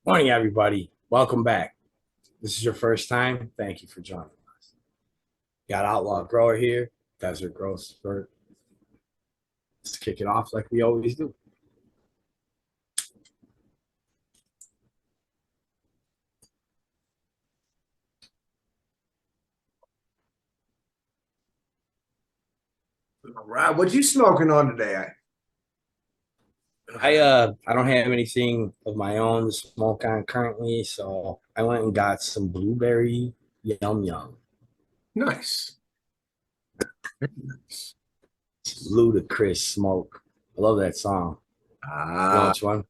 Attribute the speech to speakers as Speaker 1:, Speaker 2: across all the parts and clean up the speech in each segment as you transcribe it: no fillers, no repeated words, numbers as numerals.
Speaker 1: Morning, everybody. Welcome back. This is your first time. Thank you for joining us. Got Outlaw Grower here, Desert Growth Spurt. Let's kick it off like we always do.
Speaker 2: All right, what you smoking on today?
Speaker 1: I don't have anything of my own to smoke on currently, so I went and got some blueberry yum yum.
Speaker 2: Nice.
Speaker 1: Ludicrous smoke. I love that song. You know
Speaker 2: Ah,
Speaker 1: which one?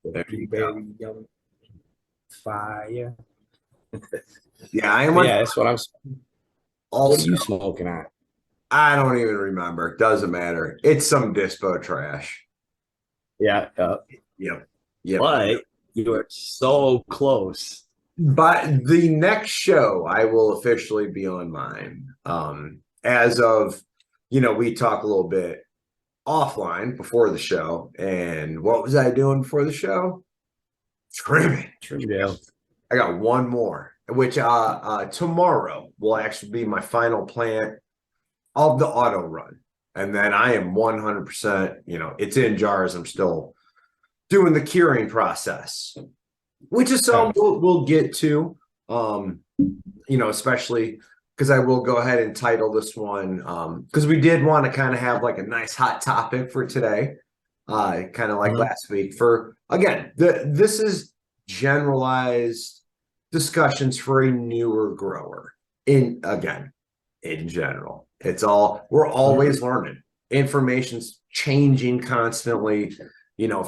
Speaker 1: The
Speaker 2: there you go.
Speaker 1: blueberry yum fire.
Speaker 2: Yeah, I
Speaker 1: But
Speaker 2: went
Speaker 1: yeah, that's what I'm. What are
Speaker 2: also.
Speaker 1: you smoking on?
Speaker 2: I don't even remember. Doesn't matter. It's some dispo trash.
Speaker 1: Yeah,
Speaker 2: Yep. Yep.
Speaker 1: but you are so close.
Speaker 2: But the next show, I will officially be on mine. As of, we talk a little bit offline before the show. And what was I doing before the show? Trimming.
Speaker 1: Trimdale.
Speaker 2: I got one more, which tomorrow will actually be my final plant of the auto run. And then I am 100%, it's in jars. I'm still doing the curing process, which is something we'll get to, especially because I will go ahead and title this one because we did want to kind of have like a nice hot topic for today, kind of like last week. For again, this is generalized discussions for a newer grower. In general, we're always learning. Information's changing constantly.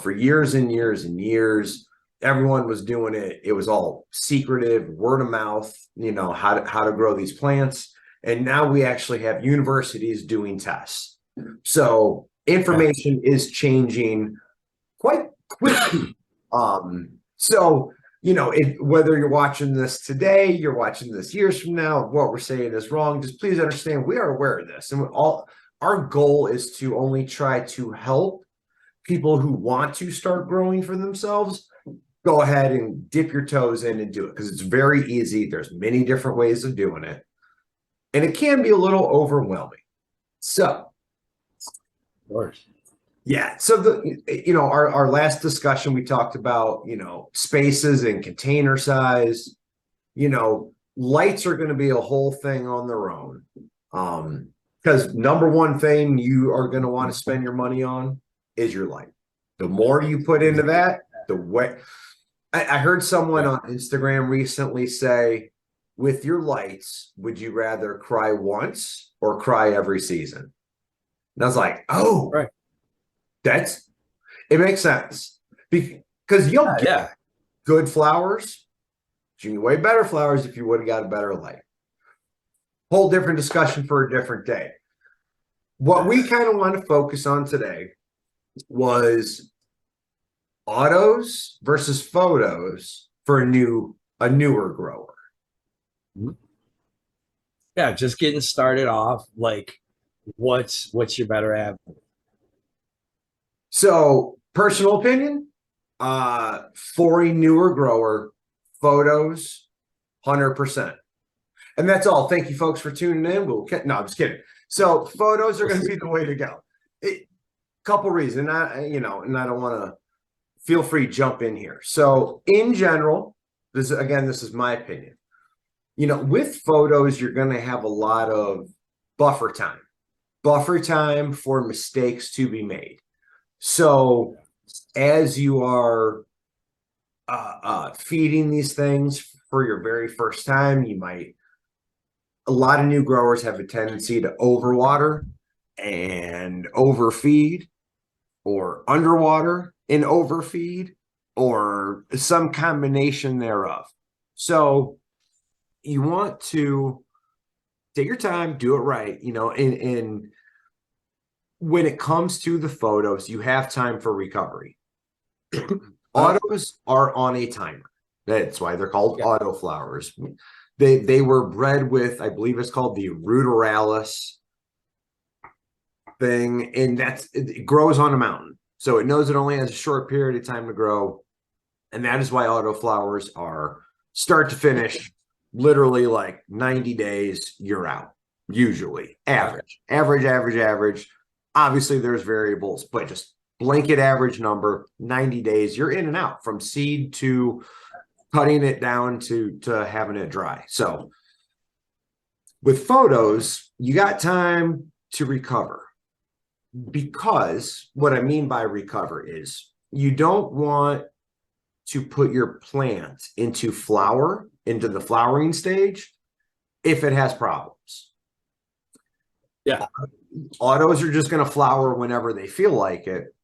Speaker 2: For years and years and years, everyone was doing it. It was all secretive, word of mouth, how to grow these plants. And now we actually have universities doing tests. So information is changing quite quickly. So whether you're watching this today, you're watching this years from now, what we're saying is wrong, just please understand we are aware of this. And our goal is to only try to help people who want to start growing for themselves. Go ahead and dip your toes in and do it because it's very easy. There's many different ways of doing it. And it can be a little overwhelming. So,
Speaker 1: Of course.
Speaker 2: yeah. So our last discussion we talked about, spaces and container size, lights are going to be a whole thing on their own. Because number one thing you are going to want to spend your money on is your light. The more you put into that, the way I heard someone on Instagram recently say, with your lights, would you rather cry once or cry every season? And I was like, oh,
Speaker 1: Right.
Speaker 2: it makes sense because you'll get
Speaker 1: Yeah.
Speaker 2: good flowers, you get way better flowers if you would have got a better light. Whole different discussion for a different day. What we kind of want to focus on today was autos versus photos for a newer grower.
Speaker 1: Yeah. Just getting started off. Like, what's your better avenue?
Speaker 2: So, personal opinion, for a newer grower, photos, 100%. And that's all. Thank you, folks, for tuning in. No, I'm just kidding. So, photos are going to be the way to go. Couple reasons, and I don't want to. Feel free to jump in here. So, in general, this is my opinion. With photos, you're going to have a lot of buffer time for mistakes to be made. So as you are feeding these things for your very first time, a lot of new growers have a tendency to overwater and overfeed, or underwater and overfeed, or some combination thereof. So you want to take your time, do it right, and when it comes to the photos, you have time for recovery. Autos are on a timer. That's why they're called auto flowers. They were bred with, I believe it's called the ruderalis thing, and it grows on a mountain. So it knows it only has a short period of time to grow. And that is why autoflowers are start to finish, literally like 90 days, you're out, usually. Average. Obviously, there's variables, but just blanket average number, 90 days, you're in and out from seed to cutting it down to having it dry. So with photos, you got time to recover, because what I mean by recover is you don't want to put your plant into the flowering stage if it has problems.
Speaker 1: Yeah.
Speaker 2: Autos are just going to flower whenever they feel like it.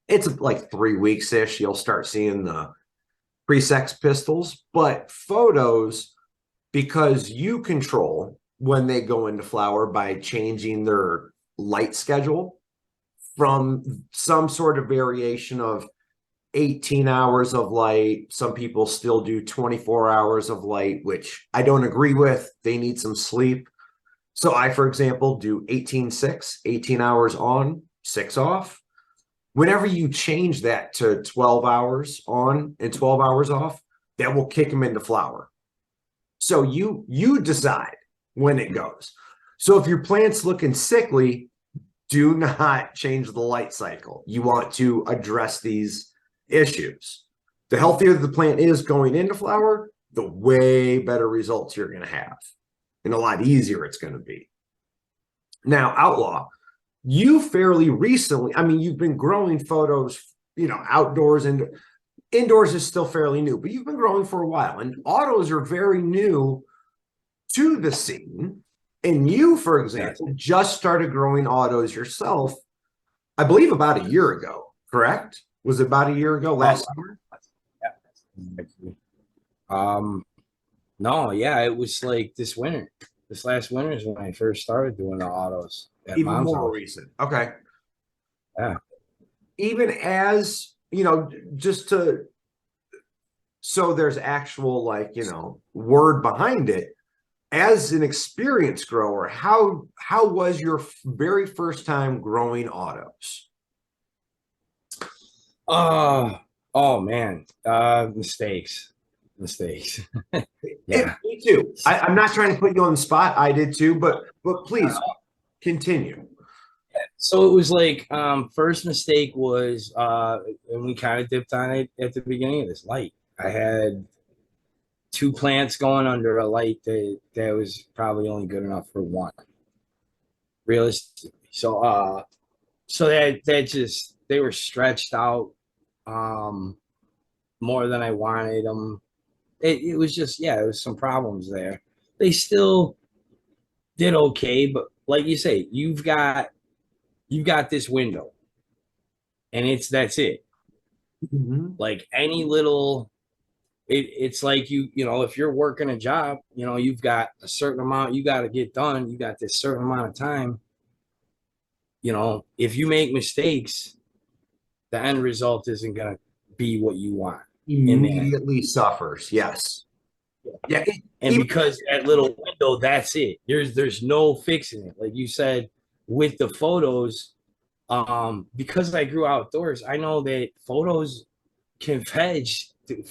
Speaker 2: It's like 3 weeks-ish. You'll start seeing the pre-sex pistils, but photos, because you control when they go into flower by changing their light schedule from some sort of variation of 18 hours of light. Some people still do 24 hours of light, which I don't agree with. They need some sleep. So I, for example, do 18-6, 18 hours on, 6 off. Whenever you change that to 12 hours on and 12 hours off, that will kick them into flower. So you decide when it goes. So if your plant's looking sickly, do not change the light cycle. You want to address these issues. The healthier the plant is going into flower, the way better results you're going to have, and a lot easier it's going to be. Now, Outlaw, you fairly recently, I mean, you've been growing photos, outdoors, and indoors is still fairly new, but you've been growing for a while, and autos are very new to the scene. And you, for example, just started growing autos yourself, I believe about a year ago, correct? Was it about a year ago, last summer?
Speaker 1: No, yeah, it was like this winter. This last winter is when I first started doing the autos at
Speaker 2: Even
Speaker 1: mom's
Speaker 2: more
Speaker 1: house.
Speaker 2: recent. Okay.
Speaker 1: Yeah.
Speaker 2: Even as, so there's actual, word behind it. As an experienced grower, how was your very first time growing autos?
Speaker 1: Oh man, mistakes. Yeah,
Speaker 2: Me too. I'm not trying to put you on the spot. I did too, but please continue.
Speaker 1: So it was like first mistake was and we kind of dipped on it at the beginning of this light. I had 2 plants going under a light that was probably only good enough for one, realistically. So that just, they were stretched out more than I wanted them. It was just, yeah, there was some problems there. They still did okay, but like you say, you've got this window, and that's it.
Speaker 2: Mm-hmm.
Speaker 1: Like any little, it's like if you're working a job, you've got a certain amount you got to get done. You got this certain amount of time. If you make mistakes, the end result isn't gonna be what you want.
Speaker 2: Immediately suffers. Yes. Yeah.
Speaker 1: And because that little window, that's it. There's no fixing it. Like you said, with the photos, because I grew outdoors, I know that photos can veg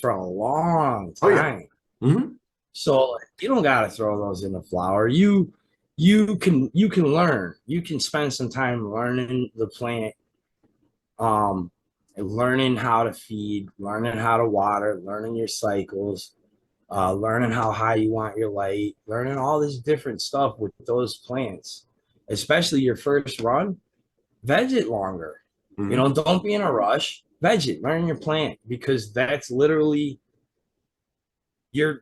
Speaker 1: for a long time.
Speaker 2: Oh, yeah. Mm-hmm.
Speaker 1: So you don't gotta throw those in the flower. You can learn. You can spend some time learning the plant, learning how to feed, learning how to water, learning your cycles, learning how high you want your light, learning all this different stuff with those plants, especially your first run. Veg it longer.
Speaker 2: Mm-hmm.
Speaker 1: Don't be in a rush. Veg it, learn your plant, because that's literally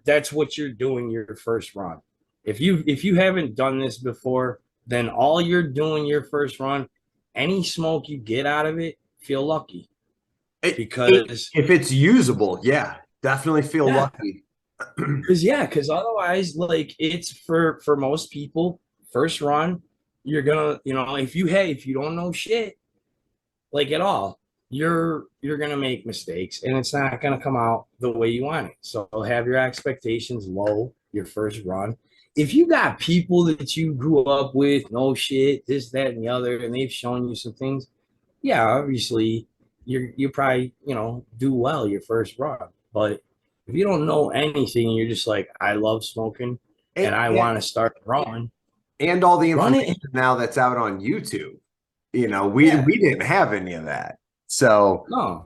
Speaker 1: that's what you're doing your first run. If you haven't done this before, then all you're doing your first run, any smoke you get out of it, feel lucky. Because
Speaker 2: if it's usable, yeah, definitely feel lucky.
Speaker 1: Because otherwise, like, it's for most people, first run, you're gonna, if you don't know shit, like, at all, you're gonna make mistakes, and it's not gonna come out the way you want it. So have your expectations low your first run. If you got people that you grew up with, no shit, this, that, and the other, and they've shown you some things, yeah, obviously you probably do well your first run. But if you don't know anything, you're just like, I love smoking and
Speaker 2: and,
Speaker 1: I
Speaker 2: and,
Speaker 1: want to start growing,
Speaker 2: and all the
Speaker 1: run
Speaker 2: information
Speaker 1: it.
Speaker 2: now that's out on YouTube.
Speaker 1: Yeah,
Speaker 2: We didn't have any of that. So
Speaker 1: no.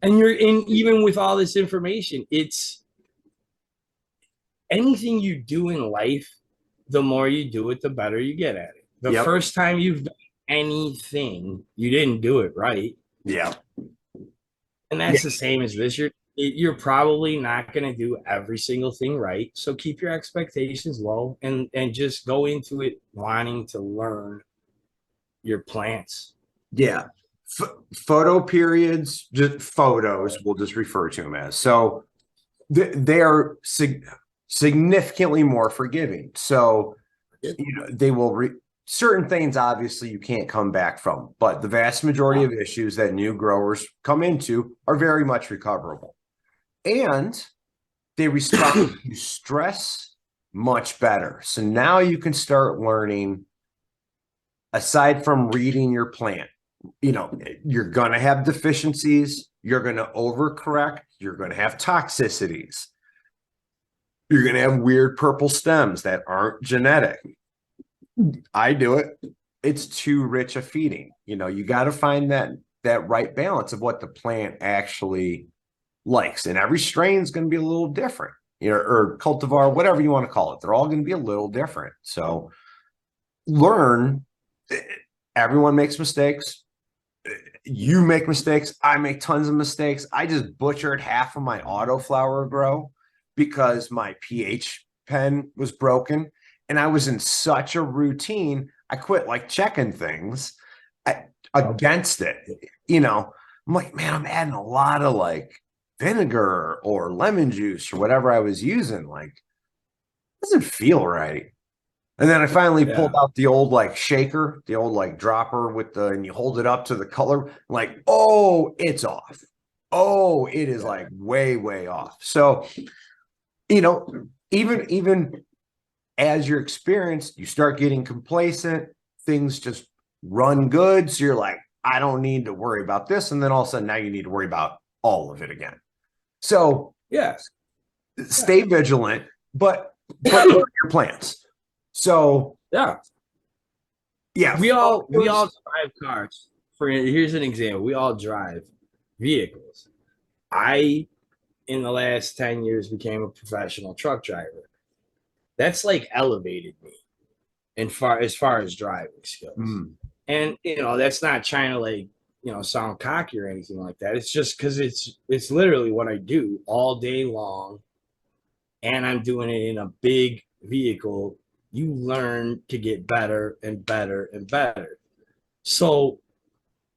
Speaker 1: And you're in, even with all this information, it's anything you do in life, the more you do it, the better you get at it. The
Speaker 2: yep.
Speaker 1: first time you've done anything, you didn't do it right.
Speaker 2: Yeah.
Speaker 1: And
Speaker 2: Yeah.
Speaker 1: that's the same as this. You're probably not going to do every single thing right. So keep your expectations low and just go into it wanting to learn your plants.
Speaker 2: Yeah. Photo periods, just photos, we'll just refer to them as. So they are significantly more forgiving. So, they will certain things, obviously, you can't come back from, but the vast majority of issues that new growers come into are very much recoverable. And they respond to stress much better. So now you can start learning, aside from reading your plant, you're going to have deficiencies, you're going to overcorrect, you're going to have toxicities, you're going to have weird purple stems that aren't genetic. I do it. It's too rich a feeding. You got to find that right balance of what the plant actually likes. And every strain is going to be a little different, or cultivar, whatever you want to call it. They're all going to be a little different. So learn. Everyone makes mistakes. You make mistakes. I make tons of mistakes. I just butchered half of my autoflower grow because my pH pen was broken. And I was in such a routine, I quit like checking things against it. I'm like, man, I'm adding a lot of like vinegar or lemon juice or whatever I was using. Like, it doesn't feel right. And then I finally pulled out the old like shaker, the old like dropper and you hold it up to the color, like, oh, it's off. Oh, it is like way, way off. So, even as you're experienced, you start getting complacent, things just run good. So you're like, I don't need to worry about this. And then all of a sudden now you need to worry about all of it again. So stay vigilant, but learn your plans. So
Speaker 1: yeah, we all drive cars. Here's an example. We all drive vehicles. I, in the last 10 years, became a professional truck driver. That's like elevated me as far as driving skills. And that's not trying to like sound cocky or anything like that. It's just because it's literally what I do all day long, and I'm doing it in a big vehicle. You learn to get better and better and better. So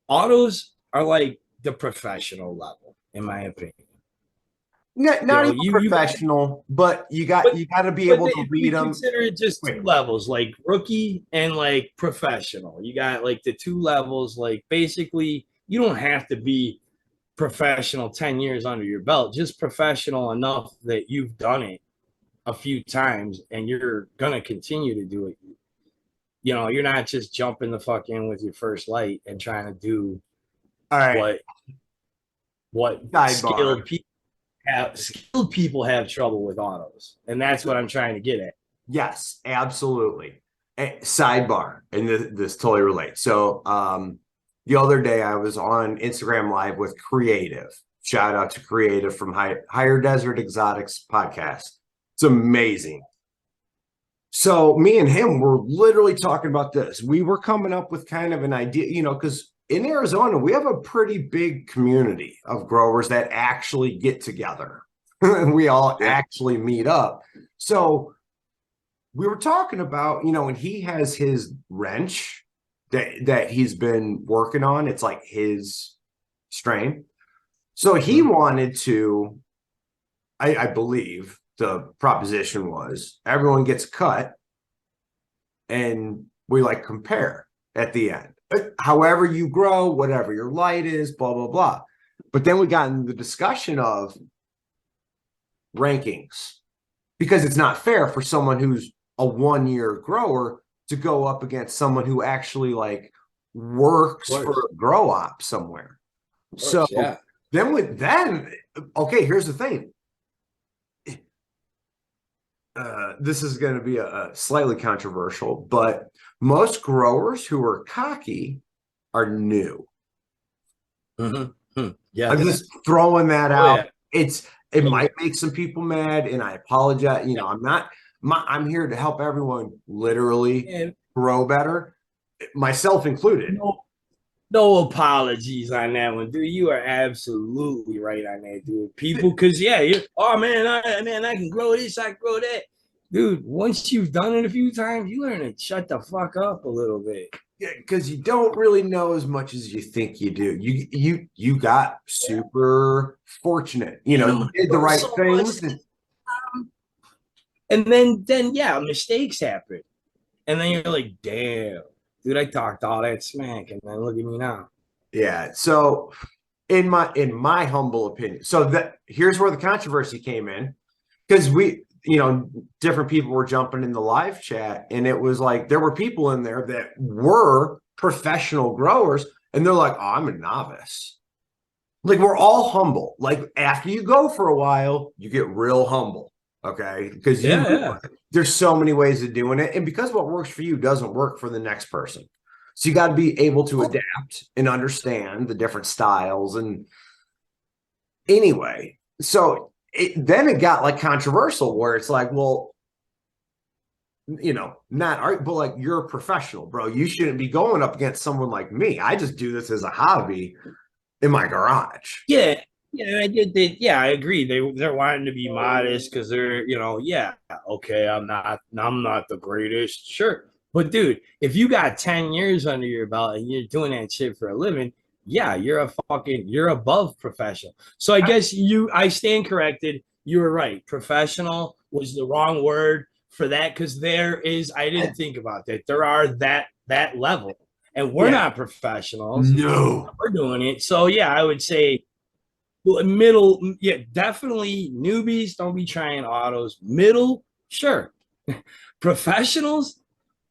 Speaker 1: autos are like the professional level, in my opinion.
Speaker 2: Not even professional, but you got to be able to read them.
Speaker 1: Consider it just two levels, like rookie and like professional. You got like the two levels. Like basically, you don't have to be professional 10 years under your belt, just professional enough that you've done it a few times and you're gonna continue to do it. You're not just jumping the fuck in with your first light and trying to do what skilled people have trouble with autos, and that's what I'm trying to get at.
Speaker 2: Yes, absolutely. Sidebar, and this totally relates. So the other day I was on Instagram Live with Creative. Shout out to Creative from Higher Desert Exotics podcast. It's amazing. So me and him were literally talking about this. We were coming up with kind of an idea, because in Arizona, we have a pretty big community of growers that actually get together. We all actually meet up. So we were talking about, and he has his wrench that he's been working on. It's like his strain. So he wanted to, I believe the proposition was everyone gets cut and we like compare at the end. However you grow, whatever your light is, blah, blah, blah. But then we got into the discussion of rankings, because it's not fair for someone who's a 1-year grower to go up against someone who actually like works for a grow op somewhere. So then okay, here's the thing. This is going to be a slightly controversial, but most growers who are cocky are new.
Speaker 1: Mm-hmm.
Speaker 2: I'm
Speaker 1: Yes.
Speaker 2: just throwing that
Speaker 1: Oh
Speaker 2: out.
Speaker 1: yeah.
Speaker 2: It might make some people mad, and I apologize. I'm not. I'm here to help everyone literally
Speaker 1: And
Speaker 2: grow better, myself included.
Speaker 1: no, no apologies on that one, dude. You are absolutely right on that, dude. People, because yeah, oh man, I can grow this, I can grow that, dude. Once you've done it a few times, you learn to shut the fuck up a little bit.
Speaker 2: Yeah, because you don't really know as much as you think you do. You got super fortunate. You did the right
Speaker 1: So much,
Speaker 2: things.
Speaker 1: and then yeah, mistakes happen, and then you're like, damn, dude, I talked all that smack, and then look at me now.
Speaker 2: Yeah. So in my humble opinion, so that here's where the controversy came in, because different people were jumping in the live chat, and it was like there were people in there that were professional growers, and they're like, oh, I'm a novice. Like, we're all humble. Like, after you go for a while, you get real humble. Okay. Because
Speaker 1: Yeah, yeah.
Speaker 2: there's so many ways of doing it. And because what works for you doesn't work for the next person. So you got to be able to adapt and understand the different styles. And anyway, so then it got like controversial where it's like, well, not art, but like, you're a professional, bro. You shouldn't be going up against someone like me. I just do this as a hobby in my garage.
Speaker 1: Yeah, yeah, I did. Yeah, I agree. They're wanting to be modest because they're, yeah, okay, I'm not the greatest, sure. But dude, if you got 10 years under your belt and you're doing that shit for a living, yeah, you're above professional. So I guess I stand corrected. You were right. Professional was the wrong word for that because I didn't think about that. There are that level, and we're
Speaker 2: Yeah.
Speaker 1: not professionals.
Speaker 2: No.
Speaker 1: We're doing it. So yeah, I would say middle, yeah, definitely newbies don't be trying autos. Middle, sure. Professionals,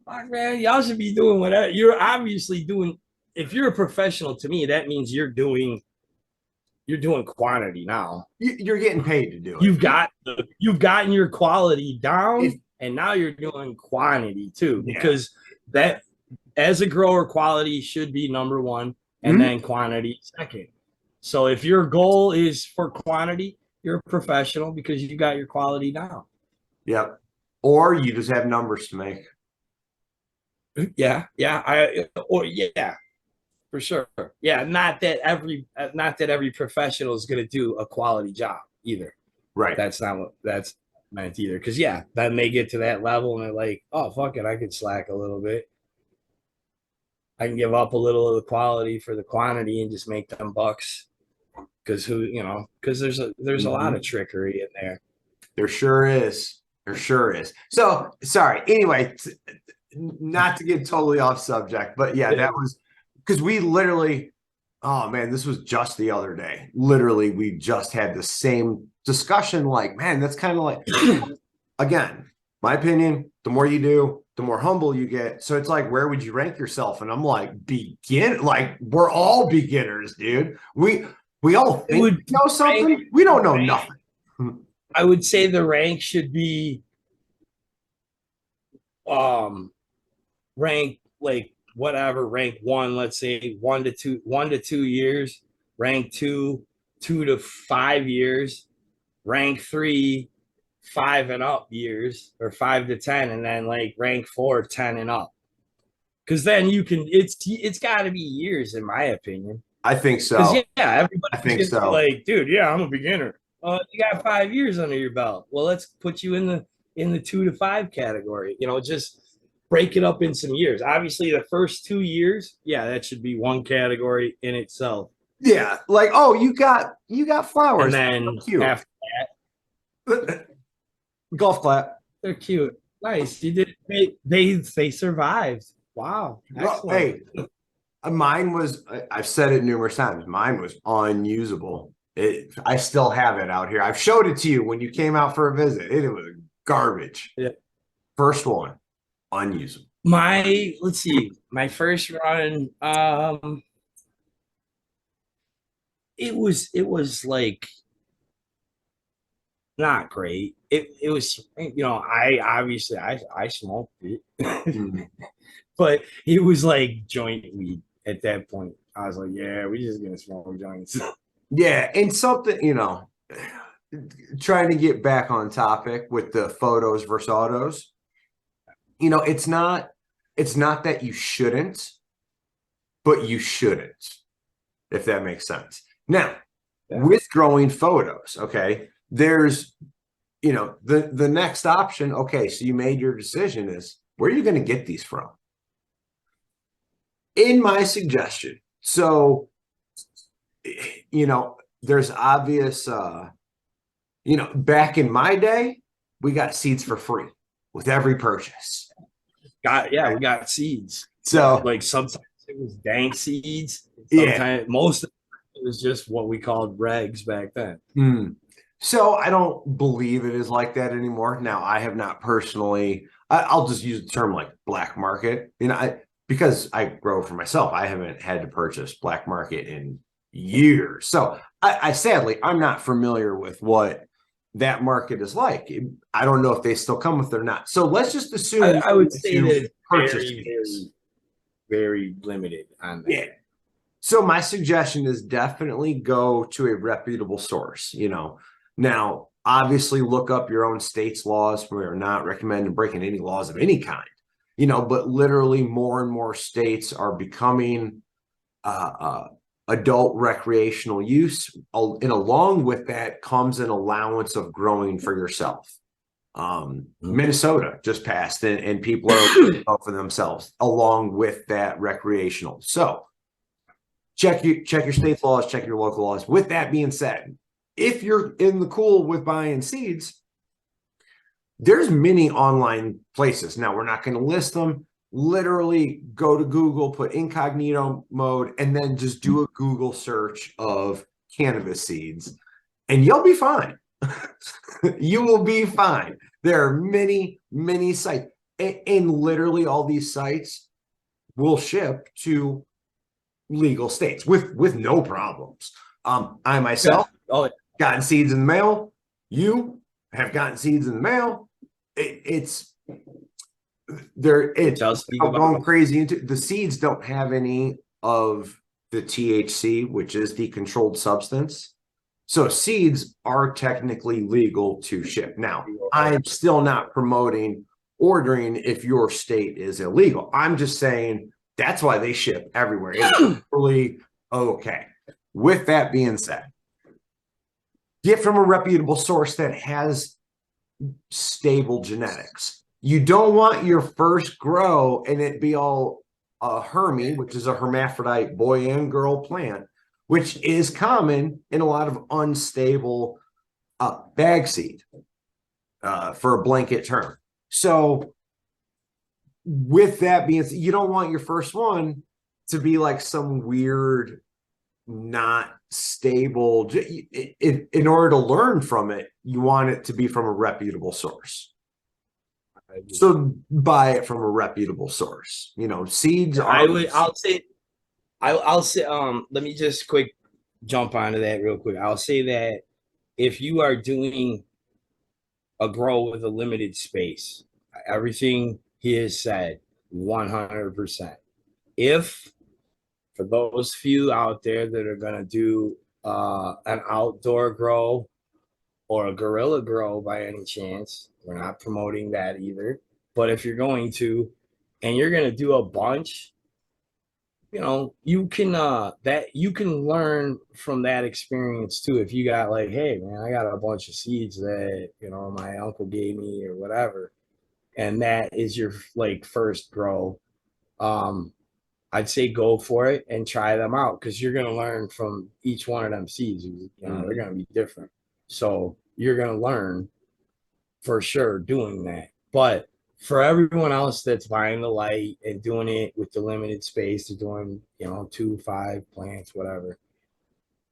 Speaker 1: fuck man, y'all should be doing whatever. You're obviously doing. If you're a professional, to me, that means you're doing quantity now.
Speaker 2: You're getting paid to do it.
Speaker 1: You've gotten your quality
Speaker 2: If,
Speaker 1: down, and now you're doing quantity too,
Speaker 2: yeah.
Speaker 1: because that as a grower, quality should be number one, and
Speaker 2: Mhm.
Speaker 1: then quantity second. So if your goal is for quantity, you're a professional because you got your quality down.
Speaker 2: Yep. Or you just have numbers to make.
Speaker 1: Yeah, yeah, yeah, for sure. Yeah, not that every professional is going to do a quality job either.
Speaker 2: Right.
Speaker 1: That's not what that's meant either. Because yeah, then they get to that level and they're like, oh fuck it, I could slack a little bit. I can give up a little of the quality for the quantity and just make them bucks. Because there's a lot of
Speaker 2: Mhm.
Speaker 1: trickery in there.
Speaker 2: There sure is. There sure is. So sorry. Anyway, not to get totally off subject, but yeah, that was because we literally, oh man, this was just the other day. Literally, we just had the same discussion. Like, man, that's kind of like, again, my opinion, the more you do, the more humble you get. So it's like, where would you rank yourself? And I'm like, like, we're all beginners, dude. We all
Speaker 1: It
Speaker 2: think
Speaker 1: would
Speaker 2: we know something. We don't know nothing.
Speaker 1: I would say the rank should be um rank like whatever, rank one, let's say 1 to 2 years, rank two, 2 to 5 years, rank three, 5 and up years, or 5 to 10, and then like rank four, 10 and up. Because then you can it's got to be years in my opinion.
Speaker 2: I think
Speaker 1: Because
Speaker 2: so.
Speaker 1: yeah,
Speaker 2: I
Speaker 1: everybody's
Speaker 2: think
Speaker 1: gonna be
Speaker 2: so.
Speaker 1: like, dude, yeah, I'm a beginner. You got 5 years under your belt. Well, let's put you in the 2 to 5 category. Just break it up in some years. Obviously, the first 2 years, yeah, that should be one category in itself.
Speaker 2: Yeah, like, oh, you got
Speaker 1: And
Speaker 2: flowers.
Speaker 1: then
Speaker 2: Cute.
Speaker 1: after that,
Speaker 2: Golf clap.
Speaker 1: they're cute. Nice. You did they survived. Wow.
Speaker 2: Well,
Speaker 1: Excellent.
Speaker 2: hey, mine was. I've said it numerous times. Mine was unusable. I still have it out here. I've showed it to you when you came out for a visit. It was garbage.
Speaker 1: Yeah.
Speaker 2: First one, unusable.
Speaker 1: Let's see, my first run, it was like not great. It was, I obviously I smoked it,
Speaker 2: Mm.
Speaker 1: but it was like joint weed at that point. I was like, yeah, we just gonna smoke joints.
Speaker 2: Yeah, and something, trying to get back on topic with the photos versus autos. It's not that you shouldn't, but you shouldn't, if that makes sense. Now,
Speaker 1: Yeah.
Speaker 2: with growing photos, okay, there's the next option. Okay, so you made your decision, is where are you going to get these from? In my suggestion, so there's obvious back in my day, we got seeds for free with every purchase.
Speaker 1: We got seeds.
Speaker 2: So
Speaker 1: Like sometimes it was dank seeds.
Speaker 2: yeah.
Speaker 1: Sometimes most of it was just what we called regs back then.
Speaker 2: Mm. So I don't believe it is like that anymore. Now, I have not personally, I'll just use the term like black market, because I grow for myself. I haven't had to purchase black market in years. So I sadly, I'm not familiar with what that market is like. I don't know if they still come with it or not. So let's just assume
Speaker 1: I would say that it's
Speaker 2: purchase
Speaker 1: very,
Speaker 2: these.
Speaker 1: very limited on that.
Speaker 2: Yeah. So my suggestion is definitely go to a reputable source. Now obviously look up your own state's laws. We're not recommending breaking any laws of any kind, but literally more and more states are becoming adult recreational use, and along with that comes an allowance of growing for yourself. Minnesota just passed, and people are for themselves along with that recreational. So check your state's laws, check your local laws. With that being said, if you're in the cool with buying seeds, there's many online places. Now, we're not going to list them. Literally go to Google, put incognito mode, and then just do a Google search of cannabis seeds, and you'll be fine. You will be fine. There are many, many sites, and literally all these sites will ship to legal states with no problems. I myself gotten seeds in the mail. You have gotten seeds in the mail. It's going crazy into the seeds. Don't have any of the THC, which is the controlled substance. So seeds are technically legal to ship. Now, I'm still not promoting ordering if your state is illegal. I'm just saying that's why they ship everywhere. It's really okay. With that being said, get from a reputable source that has stable genetics. You don't want your first grow and it be all a Hermy, which is a hermaphrodite boy and girl plant, which is common in a lot of unstable bag seed for a blanket term. So with that being said, you don't want your first one to be like some weird, not stable. In order to learn from it, you want it to be from a reputable source. So buy it from a reputable source. Seeds are.
Speaker 1: I'll say, let me just quick jump onto that real quick. I'll say that if you are doing a grow with a limited space, everything he has said, 100%. If for those few out there that are going to do an outdoor grow or a guerrilla grow by any chance, we're not promoting that either. But if you're going to, and you're going to do a bunch, you can learn from that experience too. If you got like, hey man, I got a bunch of seeds that my uncle gave me or whatever, and that is your like first grow, I'd say go for it and try them out, because you're going to learn from each one of them seeds. They're going to be different, so you're going to learn for sure doing that. But for everyone else that's buying the light and doing it with the limited space, they're doing 2, 5 plants, whatever,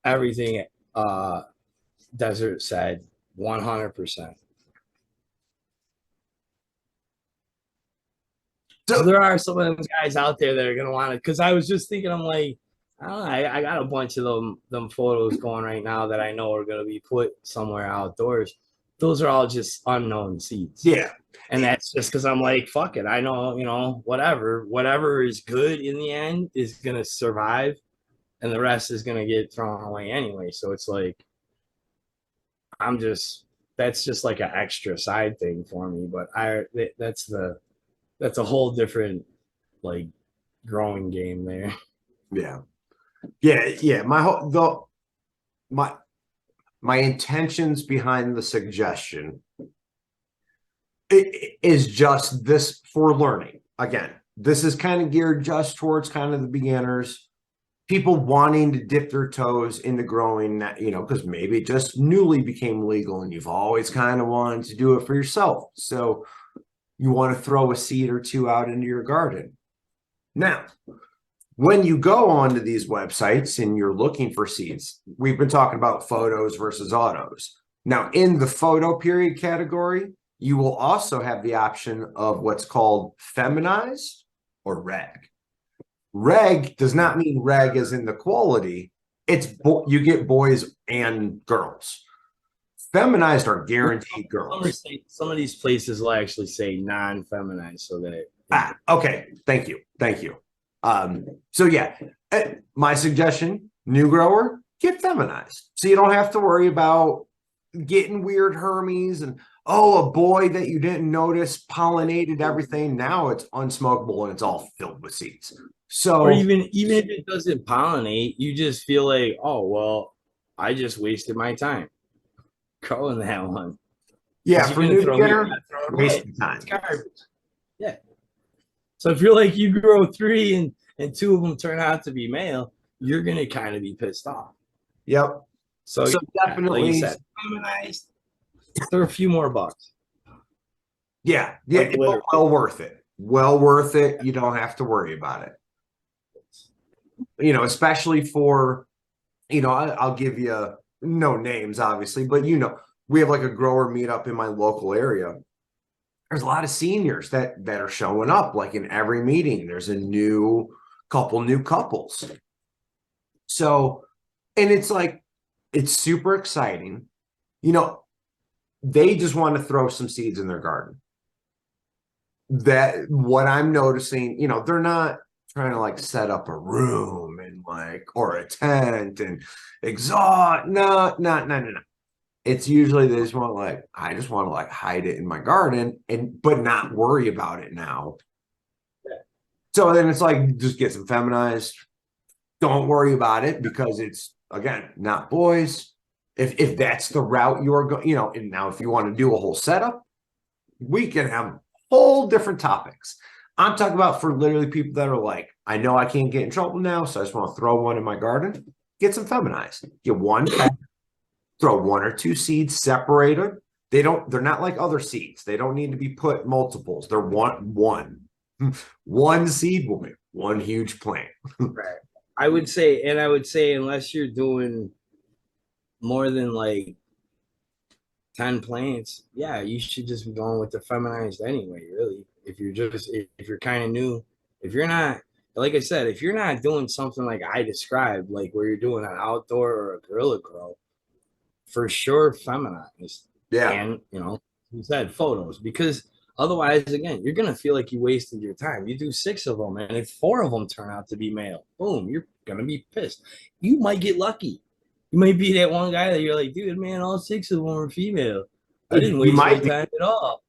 Speaker 1: everything Desert said, 100%. So there are some of those guys out there that are gonna want it, because I was just thinking, I'm like, I don't know, I got a bunch of them photos going right now that I know are gonna be put somewhere outdoors. those are all just unknown seeds.
Speaker 2: Yeah.
Speaker 1: And that's just because I'm like, fuck it. I know, whatever is good in the end is going to survive and the rest is going to get thrown away anyway. So it's like, that's just like an extra side thing for me. But that's a whole different like growing game there.
Speaker 2: Yeah. Yeah. My intentions behind the suggestion is just this for learning. Again, this is kind of geared just towards kind of the beginners, people wanting to dip their toes into growing, because maybe it just newly became legal and you've always kind of wanted to do it for yourself. So you want to throw a seed or two out into your garden. Now, when you go onto these websites and you're looking for seeds, we've been talking about photos versus autos. Now, in the photo period category, you will also have the option of what's called feminized or reg. Reg does not mean reg as in the quality. It's you get boys and girls. Feminized are guaranteed girls.
Speaker 1: Some of these places will actually say non-feminized, so that
Speaker 2: okay. Thank you. So yeah, my suggestion, new grower, get feminized. So you don't have to worry about getting weird Hermes and, a boy that you didn't notice pollinated everything. Now it's unsmokable and it's all filled with seeds. So,
Speaker 1: or even if it doesn't pollinate, you just feel like, oh, well, I just wasted my time growing that one.
Speaker 2: Yeah, for new beginner, wasting time.
Speaker 1: It's garbage. Yeah. So if you're like, you grow 3 and 2 of them turn out to be male, you're going to kind of be pissed off.
Speaker 2: Yep.
Speaker 1: So definitely, like you said, feminized, there are a few more bucks.
Speaker 2: Yeah. Like, well worth it. Well worth it. You don't have to worry about it. Especially for, I'll give you no names, obviously, but we have like a grower meetup in my local area. There's a lot of seniors that are showing up. Like in every meeting, there's a new couples. So, and it's like, it's super exciting. They just want to throw some seeds in their garden. That what I'm noticing, they're not trying to like set up a room and or a tent and exhaust. No. It's usually they just want I just want to hide it in my garden but not worry about it now. Yeah. So then it's just get some feminized. Don't worry about it because it's, again, not boys. If that's the route you're going, and now if you want to do a whole setup, we can have whole different topics. I'm talking about for literally people that are I know I can't get in trouble now, so I just want to throw one in my garden. Get some feminized. Get one pack, throw 1 or 2 seeds separated. They're not like other seeds. They don't need to be put multiples. They're one. One seed will make one huge plant.
Speaker 1: Right. I would say unless you're doing more than 10 plants, yeah, you should just be going with the feminized anyway, really. If you're kind of new, if you're not, like I said, if you're not doing something like I described, like where you're doing an outdoor or a guerrilla grow, for sure feminized.
Speaker 2: Yeah.
Speaker 1: And, you said photos, because otherwise, again, you're going to feel like you wasted your time. You do 6 of them, and if 4 of them turn out to be male, boom, you're going to be pissed. You might get lucky. You might be that one guy that you're like, dude, man, all 6 of them are female. I didn't waste my time at all.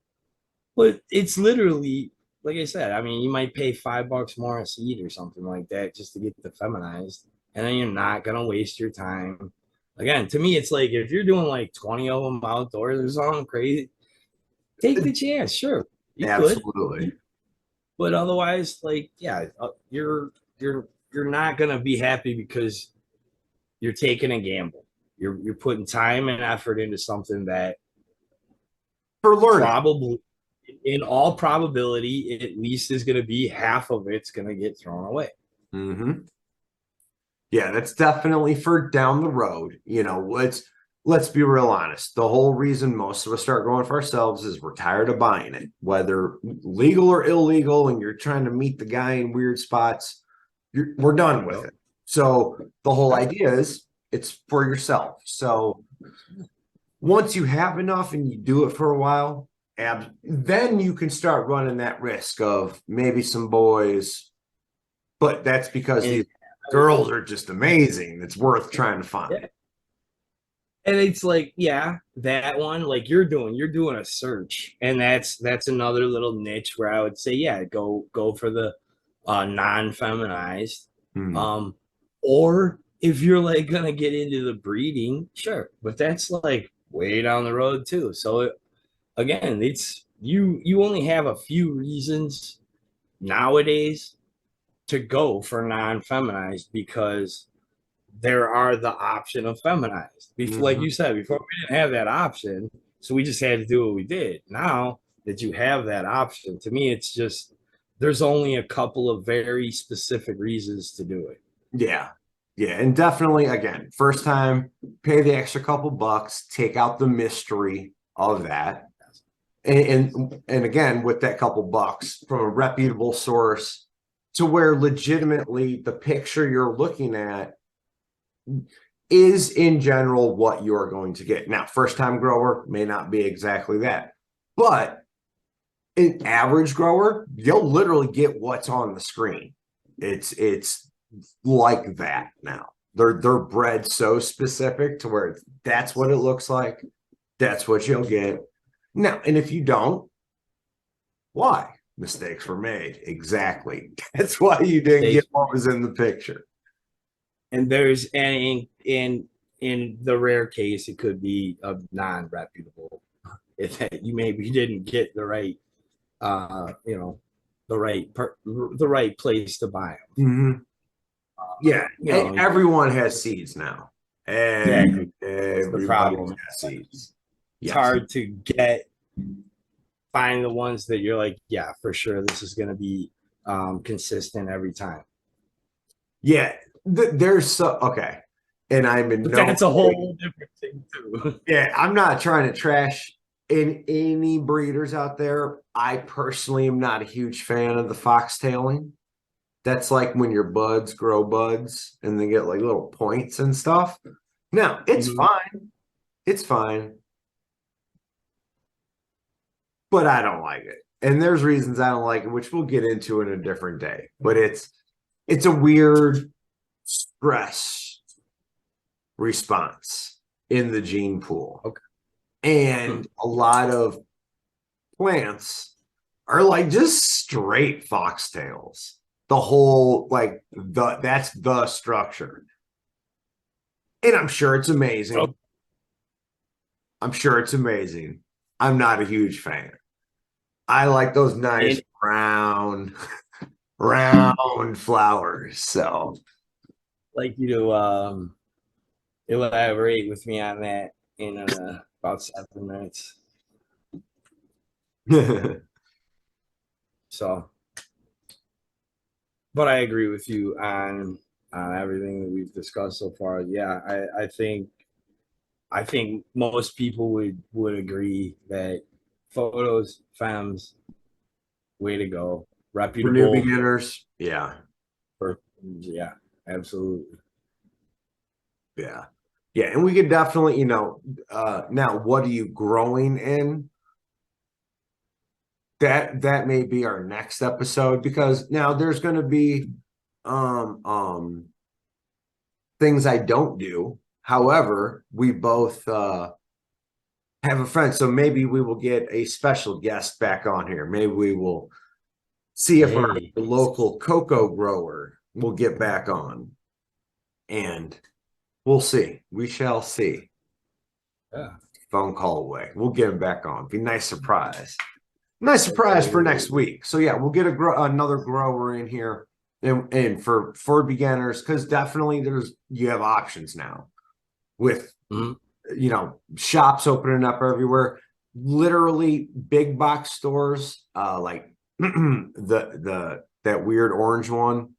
Speaker 1: But it's literally, like I said, I mean, you might pay $5 more a seed or something like that just to get the feminized, and then you're not going to waste your time. Again, to me, it's like if you're doing 20 of them outdoors or something crazy, take the chance. Sure, you
Speaker 2: absolutely
Speaker 1: could. But otherwise, you're not gonna be happy because you're taking a gamble. You're putting time and effort into something that,
Speaker 2: for learning,
Speaker 1: probably, in all probability, at least is gonna be half of it's gonna get thrown away.
Speaker 2: Mm-hmm. Yeah, that's definitely for down the road. Let's be real honest. The whole reason most of us start growing for ourselves is we're tired of buying it, whether legal or illegal, and you're trying to meet the guy in weird spots. We're done with it. So the whole idea is it's for yourself. So once you have enough and you do it for a while, then you can start running that risk of maybe some boys, but that's because
Speaker 1: And
Speaker 2: these girls are just amazing. It's worth trying to find.
Speaker 1: yeah, and it's like, yeah, that one, like you're doing a search, and that's another little niche where I would say, yeah, go for the non-feminized.
Speaker 2: Hmm.
Speaker 1: Um, or if you're like gonna get into the breeding, sure, but that's like way down the road too. So again, it's you only have a few reasons nowadays to go for non-feminized because there are the option of feminized. Before, like
Speaker 2: Mhm.
Speaker 1: you said, before we didn't have that option, so we just had to do what we did. Now that you have that option, to me, it's just there's only a couple of very specific reasons to do it.
Speaker 2: Yeah. Yeah. And definitely, again, first time, pay the extra couple bucks, take out the mystery of that. And again, with that couple bucks from a reputable source to where legitimately the picture you're looking at is in general what you're going to get. Now, first time grower may not be exactly that, but an average grower, you'll literally get what's on the screen. It's like that now. They're bred so specific to where that's what it looks like. That's what you'll get. Now, and if you don't, why? Mistakes were made. Exactly. That's why you didn't get
Speaker 1: They
Speaker 2: what was in the picture.
Speaker 1: and there's and in the rare case, it could be a non-reputable. If you maybe didn't get the right, the right place to buy them.
Speaker 2: Mm-hmm. Yeah,
Speaker 1: You know,
Speaker 2: everyone has seeds now.
Speaker 1: exactly. That's the
Speaker 2: Everybody's
Speaker 1: problem.
Speaker 2: got seeds.
Speaker 1: It's
Speaker 2: Yes.
Speaker 1: hard to find the ones that you're like, yeah, for sure, this is going to be consistent every time.
Speaker 2: Yeah. There's so okay. And I'm in
Speaker 1: But
Speaker 2: no
Speaker 1: that's a
Speaker 2: way.
Speaker 1: whole different thing too.
Speaker 2: Yeah, I'm not trying to trash in any breeders out there. I personally am not a huge fan of the foxtailing. That's like when your buds grow buds and they get like little points and stuff. Now, it's
Speaker 1: Mhm.
Speaker 2: fine. It's fine, but I don't like it. And there's reasons I don't like it, which we'll get into in a different day. But it's a weird stress response in the gene pool.
Speaker 1: Okay. Hmm.
Speaker 2: And a lot of plants are like just straight foxtails. The whole like that's the structure. And I'm sure it's
Speaker 1: Oh,
Speaker 2: amazing. I'm sure it's amazing. I'm not a huge fan. I like those nice
Speaker 1: and
Speaker 2: round flowers. So
Speaker 1: like you to elaborate with me on that in about 7 minutes. So, but I agree with you on everything that we've discussed so far. Yeah, I think most people would agree that photos, femmes, way to go,
Speaker 2: for new
Speaker 1: reputable.
Speaker 2: beginners, yeah,
Speaker 1: Yeah, absolutely.
Speaker 2: yeah, yeah. And we could definitely, now what are you growing in? That may be our next episode because now there's going to be um um things I don't do. However, we both have a friend, so maybe we will get a special guest back on here. Maybe we will see if our
Speaker 1: Hey,
Speaker 2: local cocoa grower will get back on, and we'll see. We shall see.
Speaker 1: yeah,
Speaker 2: Phone call away. We'll get him back on. Be a nice surprise. Nice surprise for next
Speaker 1: absolutely.
Speaker 2: week. So yeah, we'll get another grower in here, and for beginners, because definitely you have options now with
Speaker 1: Mhm.
Speaker 2: shops opening up everywhere. Literally big box stores, like the that weird orange one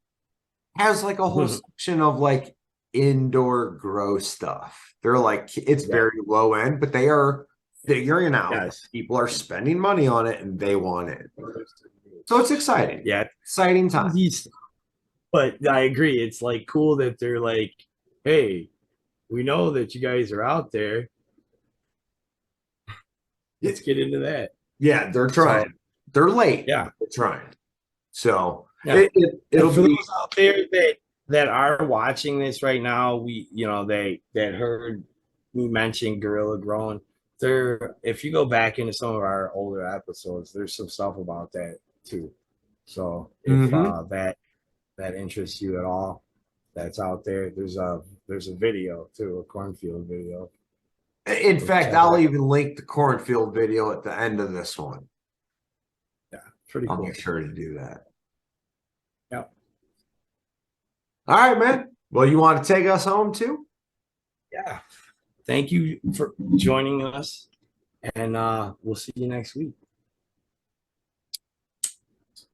Speaker 2: has like a whole section of like indoor grow stuff. They're like it's very
Speaker 1: Exactly.
Speaker 2: low end, but they are figuring out
Speaker 1: Yes.
Speaker 2: people are spending money on it and they want it. So it's exciting.
Speaker 1: Yeah,
Speaker 2: Exciting time.
Speaker 1: easy stuff. But I agree. It's like cool that they're like, hey, we know that you guys are out there. let's get into that.
Speaker 2: Yeah, they're trying.
Speaker 1: So,
Speaker 2: They're late.
Speaker 1: yeah.
Speaker 2: They're trying. So
Speaker 1: Yeah.
Speaker 2: it'll
Speaker 1: for
Speaker 2: be
Speaker 1: those out there that are watching this right now, they that heard me mention Gorilla Growing. If you go back into some of our older episodes, there's some stuff about that too. So if that interests you at all, that's out there. There's a video too, a cornfield video.
Speaker 2: in
Speaker 1: So
Speaker 2: fact,
Speaker 1: check it
Speaker 2: I'll
Speaker 1: out.
Speaker 2: even link the cornfield video at the end of this one.
Speaker 1: Yeah, pretty
Speaker 2: I'll
Speaker 1: cool.
Speaker 2: make sure to do that.
Speaker 1: Yep.
Speaker 2: All right, man. Well, you want to take us home too?
Speaker 1: Yeah. Thank you for joining us, and we'll see you next week.